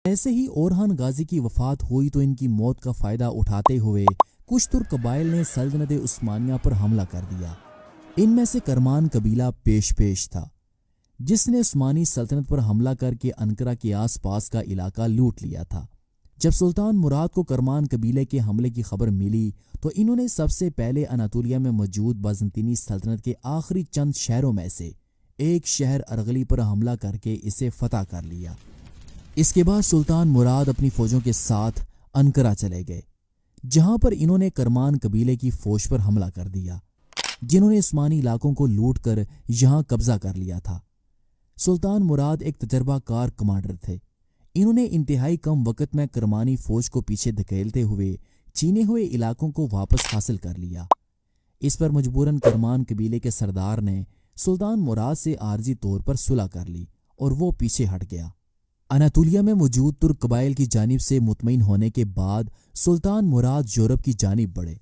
ایسے ہی اورہان غازی کی وفات ہوئی تو ان کی موت کا فائدہ اٹھاتے ہوئے کچھ ترک قبائل نے سلطنت عثمانیہ پر حملہ کر دیا۔ ان میں سے کرمان قبیلہ پیش تھا، جس نے عثمانی سلطنت پر حملہ کر کے انقرہ کے آس پاس کا علاقہ لوٹ لیا تھا۔ جب سلطان مراد کو کرمان قبیلے کے حملے کی خبر ملی تو انہوں نے سب سے پہلے اناطولیہ میں موجود بازنطینی سلطنت کے آخری چند شہروں میں سے ایک شہر ارغلی پر حملہ کر کے اسے فتح کر لیا۔ اس کے بعد سلطان مراد اپنی فوجوں کے ساتھ انقرہ چلے گئے، جہاں پر انہوں نے کرمان قبیلے کی فوج پر حملہ کر دیا، جنہوں نے عثمانی علاقوں کو لوٹ کر یہاں قبضہ کر لیا تھا۔ سلطان مراد ایک تجربہ کار کمانڈر تھے۔ انہوں نے انتہائی کم وقت میں کرمانی فوج کو پیچھے دھکیلتے ہوئے چھینے ہوئے علاقوں کو واپس حاصل کر لیا۔ اس پر مجبوراً کرمان قبیلے کے سردار نے سلطان مراد سے عارضی طور پر صلح کر لی اور وہ پیچھے ہٹ گیا۔ اناطولیہ میں موجود ترک قبائل کی جانب سے مطمئن ہونے کے بعد سلطان مراد یورپ کی جانب بڑھے۔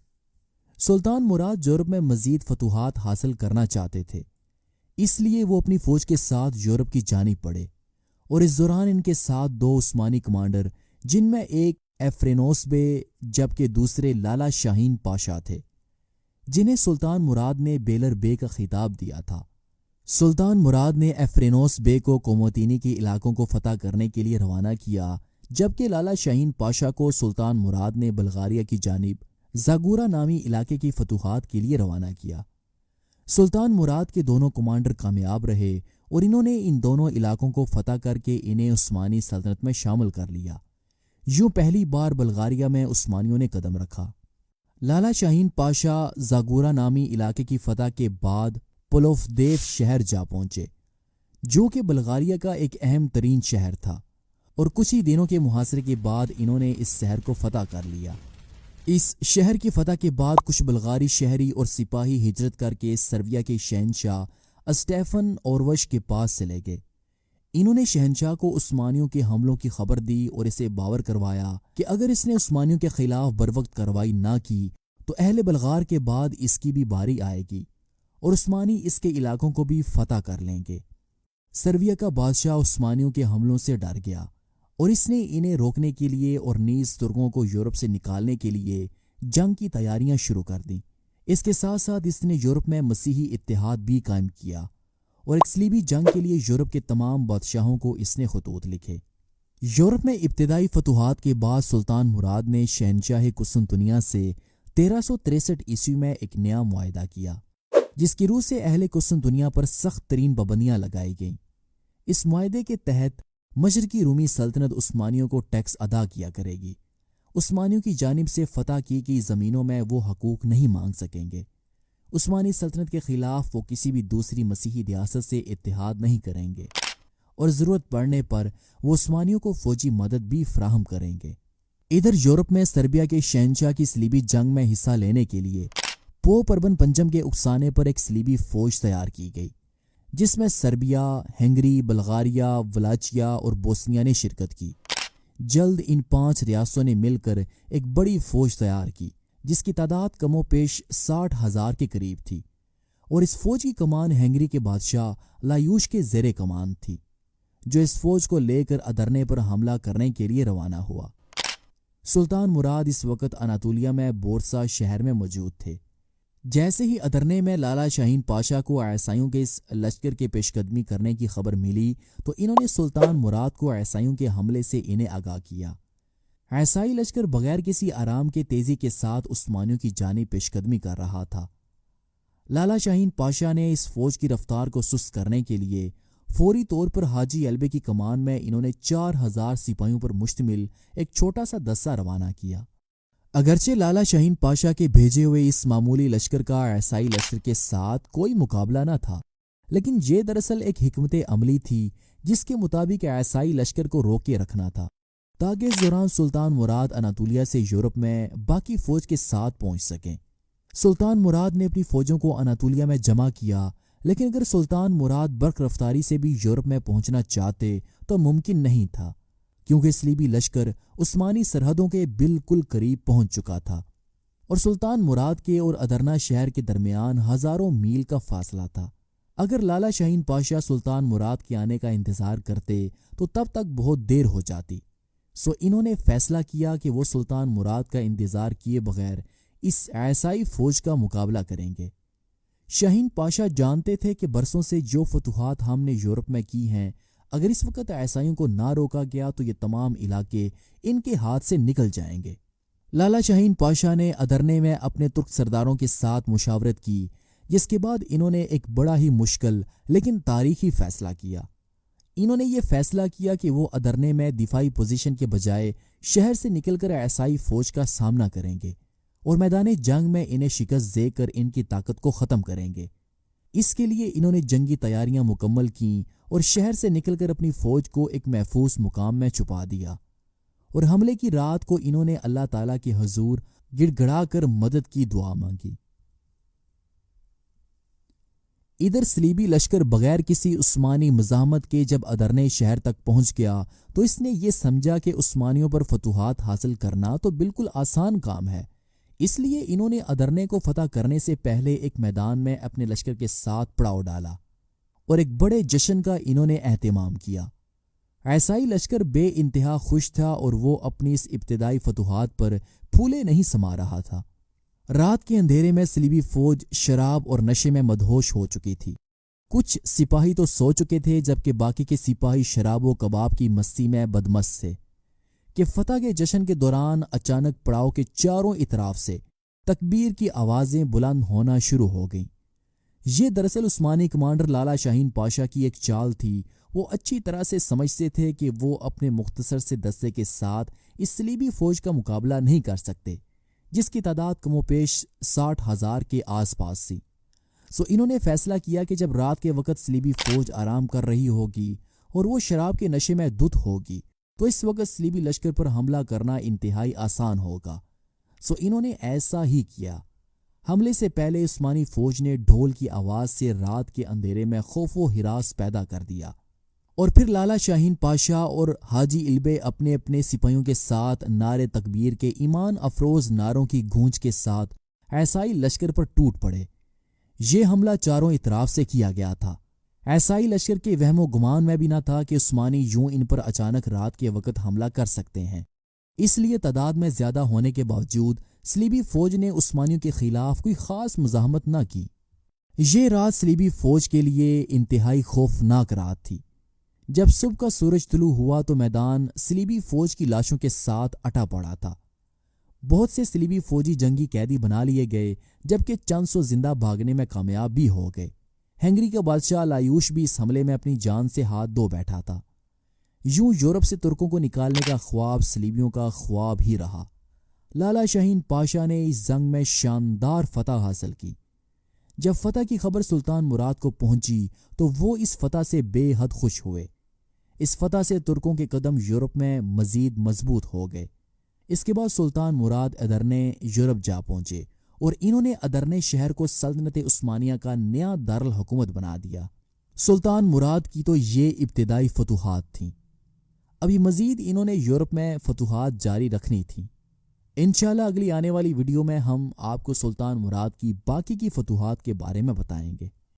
سلطان مراد یورپ میں مزید فتوحات حاصل کرنا چاہتے تھے، اس لیے وہ اپنی فوج کے ساتھ یورپ کی جانب بڑھے، اور اس دوران ان کے ساتھ دو عثمانی کمانڈر، جن میں ایک ایفرینوس بے جبکہ دوسرے لالا شاہین پاشا تھے، جنہیں سلطان مراد نے بیلر بے کا خطاب دیا تھا۔ سلطان مراد نے ایفرینوس بے کو کوموتینی کے علاقوں کو فتح کرنے کے لیے روانہ کیا، جبکہ لالا شاہین پاشا کو سلطان مراد نے بلغاریہ کی جانب زاگورا نامی علاقے کی فتوحات کے لیے روانہ کیا۔ سلطان مراد کے دونوں کمانڈر کامیاب رہے اور انہوں نے ان دونوں علاقوں کو فتح کر کے انہیں عثمانی سلطنت میں شامل کر لیا۔ یوں پہلی بار بلغاریہ میں عثمانیوں نے قدم رکھا۔ لالا شاہین پاشا زاگورا نامی علاقے کی فتح کے بعد پلوفدیف شہر جا پہنچے، جو کہ بلغاریہ کا ایک اہم ترین شہر تھا، اور کچھ ہی دنوں کے محاصرے کے بعد انہوں نے اس شہر کو فتح کر لیا۔ اس شہر کی فتح کے بعد کچھ بلغاری شہری اور سپاہی ہجرت کر کے سربیا کے شہنشاہ اسٹیفن اوروش کے پاس چلے گئے۔ انہوں نے شہنشاہ کو عثمانیوں کے حملوں کی خبر دی اور اسے باور کروایا کہ اگر اس نے عثمانیوں کے خلاف بروقت کارروائی نہ کی تو اہل بلغار کے بعد اس کی بھی باری آئے گی اور عثمانی اس کے علاقوں کو بھی فتح کر لیں گے۔ سربیا کا بادشاہ عثمانیوں کے حملوں سے ڈر گیا اور اس نے انہیں روکنے کے لیے اور نیز ترکوں کو یورپ سے نکالنے کے لیے جنگ کی تیاریاں شروع کر دیں۔ اس کے ساتھ ساتھ اس نے یورپ میں مسیحی اتحاد بھی قائم کیا اور ایک صلیبی جنگ کے لیے یورپ کے تمام بادشاہوں کو اس نے خطوط لکھے۔ یورپ میں ابتدائی فتوحات کے بعد سلطان مراد نے شہنشاہ قسطنطنیہ سے 1363 عیسوی میں ایک نیا معاہدہ کیا، جس کی روح سے اہل قسطنطنیہ پر سخت ترین پابندیاں لگائی گئیں۔ اس معاہدے کے تحت مشرقی رومی سلطنت عثمانیوں کو ٹیکس ادا کیا کرے گی۔ عثمانیوں کی جانب سے فتح کی گئی زمینوں میں وہ حقوق نہیں مانگ سکیں گے۔ عثمانی سلطنت کے خلاف وہ کسی بھی دوسری مسیحی ریاست سے اتحاد نہیں کریں گے، اور ضرورت پڑنے پر وہ عثمانیوں کو فوجی مدد بھی فراہم کریں گے۔ ادھر یورپ میں سربیا کے شہنشاہ کی صلیبی جنگ میں حصہ لینے کے لیے پوپ اربن پنجم کے اکسانے پر ایک صلیبی فوج تیار کی گئی، جس میں سربیا، ہنگری، بلغاریہ، ولاچیا اور بوسنیا نے شرکت کی۔ جلد ان 5 ریاستوں نے مل کر ایک بڑی فوج تیار کی، جس کی تعداد کم و پیش 60,000 کے قریب تھی، اور اس فوج کی کمان ہنگری کے بادشاہ لایوش کے زیر کمان تھی، جو اس فوج کو لے کر ادرنے پر حملہ کرنے کے لیے روانہ ہوا۔ سلطان مراد اس وقت اناطولیہ میں بورسا شہر میں موجود تھے۔ جیسے ہی ادرنے میں لالا شاہین پاشا کو عیسائیوں کے اس لشکر کے پیش قدمی کرنے کی خبر ملی تو انہوں نے سلطان مراد کو عیسائیوں کے حملے سے انہیں آگاہ کیا۔ عیسائی لشکر بغیر کسی آرام کے تیزی کے ساتھ عثمانیوں کی جانب پیش قدمی کر رہا تھا۔ لالا شاہین پاشا نے اس فوج کی رفتار کو سست کرنے کے لیے فوری طور پر حاجی البے کی کمان میں انہوں نے 4000 سپاہیوں پر مشتمل ایک چھوٹا سا دستہ روانہ کیا۔ اگرچہ لالا شاہین پاشا کے بھیجے ہوئے اس معمولی لشکر کا عیسائی لشکر کے ساتھ کوئی مقابلہ نہ تھا، لیکن یہ دراصل ایک حکمت عملی تھی جس کے مطابق عیسائی لشکر کو روکے رکھنا تھا تاکہ اس دوران سلطان مراد اناطولیہ سے یورپ میں باقی فوج کے ساتھ پہنچ سکیں۔ سلطان مراد نے اپنی فوجوں کو اناطولیہ میں جمع کیا، لیکن اگر سلطان مراد برق رفتاری سے بھی یورپ میں پہنچنا چاہتے تو ممکن نہیں تھا، کیونکہ صلیبی لشکر عثمانی سرحدوں کے بالکل قریب پہنچ چکا تھا، اور سلطان مراد کے اور ادرنا شہر کے درمیان ہزاروں میل کا فاصلہ تھا۔ اگر لالا شاہین پاشا سلطان مراد کے آنے کا انتظار کرتے تو تب تک بہت دیر ہو جاتی، انہوں نے فیصلہ کیا کہ وہ سلطان مراد کا انتظار کیے بغیر اس عیسائی فوج کا مقابلہ کریں گے۔ شاہین پاشا جانتے تھے کہ برسوں سے جو فتوحات ہم نے یورپ میں کی ہیں، اگر اس وقت عیسائیوں کو نہ روکا گیا تو یہ تمام علاقے ان کے ہاتھ سے نکل جائیں گے۔ لالا شاہین پاشا نے ادرنے میں اپنے ترک سرداروں کے ساتھ مشاورت کی، جس کے بعد انہوں نے ایک بڑا ہی مشکل لیکن تاریخی فیصلہ کیا۔ انہوں نے یہ فیصلہ کیا کہ وہ ادرنے میں دفاعی پوزیشن کے بجائے شہر سے نکل کر عیسائی فوج کا سامنا کریں گے اور میدان جنگ میں انہیں شکست دے کر ان کی طاقت کو ختم کریں گے۔ اس کے لیے انہوں نے جنگی تیاریاں مکمل کیں اور شہر سے نکل کر اپنی فوج کو ایک محفوظ مقام میں چھپا دیا، اور حملے کی رات کو انہوں نے اللہ تعالیٰ کے حضور گڑ گڑا کر مدد کی دعا مانگی۔ ادھر صلیبی لشکر بغیر کسی عثمانی مزاحمت کے جب ادرنے شہر تک پہنچ گیا تو اس نے یہ سمجھا کہ عثمانیوں پر فتوحات حاصل کرنا تو بالکل آسان کام ہے، اس لیے انہوں نے ادرنے کو فتح کرنے سے پہلے ایک میدان میں اپنے لشکر کے ساتھ پڑاؤ ڈالا اور ایک بڑے جشن کا انہوں نے اہتمام کیا۔ عیسائی لشکر بے انتہا خوش تھا اور وہ اپنی اس ابتدائی فتوحات پر پھولے نہیں سما رہا تھا۔ رات کے اندھیرے میں صلیبی فوج شراب اور نشے میں مدہوش ہو چکی تھی۔ کچھ سپاہی تو سو چکے تھے جبکہ باقی کے سپاہی شراب و کباب کی مستی میں بدمست تھے کہ فتح کے جشن کے دوران اچانک پڑاؤ کے چاروں اطراف سے تکبیر کی آوازیں بلند ہونا شروع ہو گئیں۔ یہ دراصل عثمانی کمانڈر لالا شاہین پاشا کی ایک چال تھی۔ وہ اچھی طرح سے سمجھتے تھے کہ وہ اپنے مختصر سے دستے کے ساتھ اس صلیبی فوج کا مقابلہ نہیں کر سکتے، جس کی تعداد کم و بیش 60,000 کے آس پاس تھی۔ انہوں نے فیصلہ کیا کہ جب رات کے وقت صلیبی فوج آرام کر رہی ہوگی اور وہ شراب کے نشے میں دھت ہوگی تو اس وقت صلیبی لشکر پر حملہ کرنا انتہائی آسان ہوگا۔ انہوں نے ایسا ہی کیا۔ حملے سے پہلے عثمانی فوج نے ڈھول کی آواز سے رات کے اندھیرے میں خوف و ہراس پیدا کر دیا، اور پھر لالا شاہین پاشا اور حاجی علبے اپنے اپنے سپاہیوں کے ساتھ نعرے تکبیر کے ایمان افروز نعروں کی گونج کے ساتھ عیسائی لشکر پر ٹوٹ پڑے۔ یہ حملہ چاروں اطراف سے کیا گیا تھا۔ عیسائی لشکر کے وہم و گمان میں بھی نہ تھا کہ عثمانی یوں ان پر اچانک رات کے وقت حملہ کر سکتے ہیں، اس لیے تعداد میں زیادہ ہونے کے باوجود صلیبی فوج نے عثمانیوں کے خلاف کوئی خاص مزاحمت نہ کی۔ یہ رات صلیبی فوج کے لیے انتہائی خوفناک رات تھی۔ جب صبح کا سورج طلوع ہوا تو میدان صلیبی فوج کی لاشوں کے ساتھ اٹا پڑا تھا۔ بہت سے صلیبی فوجی جنگی قیدی بنا لیے گئے جبکہ چند سو زندہ بھاگنے میں کامیاب بھی ہو گئے۔ ہنگری کا بادشاہ لایوش بھی اس حملے میں اپنی جان سے ہاتھ دھو بیٹھا تھا۔ یوں یورپ سے ترکوں کو نکالنے کا خواب صلیبیوں کا خواب ہی رہا۔ لالا شاہین پاشا نے اس جنگ میں شاندار فتح حاصل کی۔ جب فتح کی خبر سلطان مراد کو پہنچی تو وہ اس فتح سے بے حد خوش ہوئے۔ اس فتح سے ترکوں کے قدم یورپ میں مزید مضبوط ہو گئے۔ اس کے بعد سلطان مراد ادرنے یورپ جا پہنچے اور انہوں نے ادرنے شہر کو سلطنت عثمانیہ کا نیا دارالحکومت بنا دیا۔ سلطان مراد کی تو یہ ابتدائی فتوحات تھیں۔ ابھی مزید انہوں نے یورپ میں فتوحات جاری رکھنی تھیں۔ انشاءاللہ اگلی آنے والی ویڈیو میں ہم آپ کو سلطان مراد کی باقی کی فتوحات کے بارے میں بتائیں گے۔